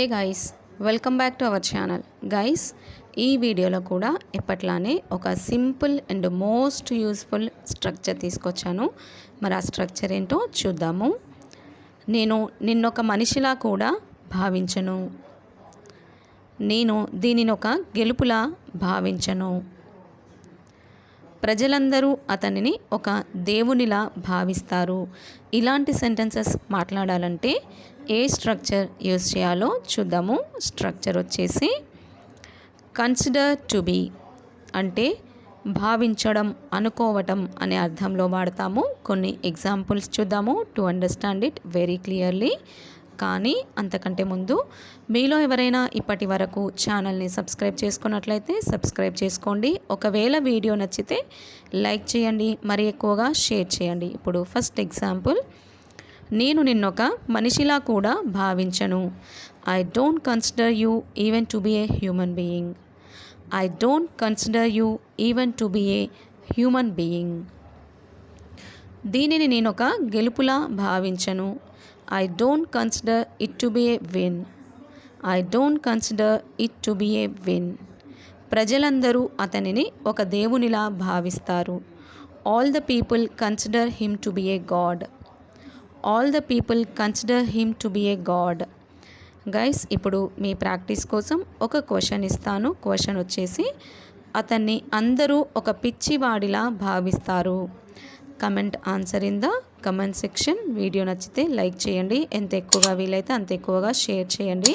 Hey guys, welcome back to our channel. Guys, ఈ వీడియోలో కూడా ఎప్పట్లానే ఒక simple and most useful structure తీసుకొచ్చాను. మరి ఆ స్ట్రక్చర్ ఏంటో చూద్దాము. నేను నిన్నొక మనిషిలా కూడా భావించను. నేను దీనిని ఒక గెలుపులా భావించను. ప్రజలందరూ అతనిని ఒక దేవునిలా భావిస్తారు. ఇలాంటి సెంటెన్సెస్ మాట్లాడాలంటే ఏ స్ట్రక్చర్ యూజ్ చేయాలో చూద్దాము. స్ట్రక్చర్ వచ్చేసి కన్సిడర్ టు బీ అంటే భావించడం, అనుకోవటం అనే అర్థంలో వాడతాము. కొన్ని ఎగ్జాంపుల్స్ చూద్దాము to understand it very clearly. కానీ అంతకంటే ముందు మీలో ఎవరైనా ఇప్పటి వరకు ఛానల్ని సబ్స్క్రైబ్ చేసుకున్నట్లయితే సబ్స్క్రైబ్ చేసుకోండి. ఒకవేళ వీడియో నచ్చితే లైక్ చేయండి, మరి ఎక్కువగా షేర్ చేయండి. ఇప్పుడు ఫస్ట్ ఎగ్జాంపుల్, నేను నిన్నొక మనిషిలా కూడా భావించను. I don't consider you even to be a human being. I don't consider you even to be a human being. దీనిని నేను ఒక గెలుపులా భావించను. I don't consider it to be a win. I don't consider it to be a win. ప్రజలందరూ అతనిని ఒక దేవునిలా భావిస్తారు. All the people consider him to be a god. All the people consider him to be a god. Guys, ఇప్పుడు మీ practice కోసం ఒక question ఇస్తాను. Question వచ్చేసి, అతన్ని అందరూ ఒక పిచ్చివాడిలా భావిస్తారు. Comment answer in the comment section. Video నచ్చితే లైక్ చేయండి, ఎంత ఎక్కువగా వీలైతే అంత ఎక్కువగా షేర్ చేయండి.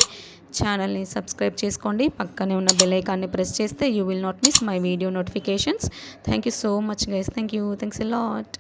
ఛానల్ని సబ్స్క్రైబ్ చేసుకోండి, పక్కనే ఉన్న బెల్ ఐకాన్ని ప్రెస్ చేస్తే you will not miss my video notifications. Thank you so much guys. Thanks a lot.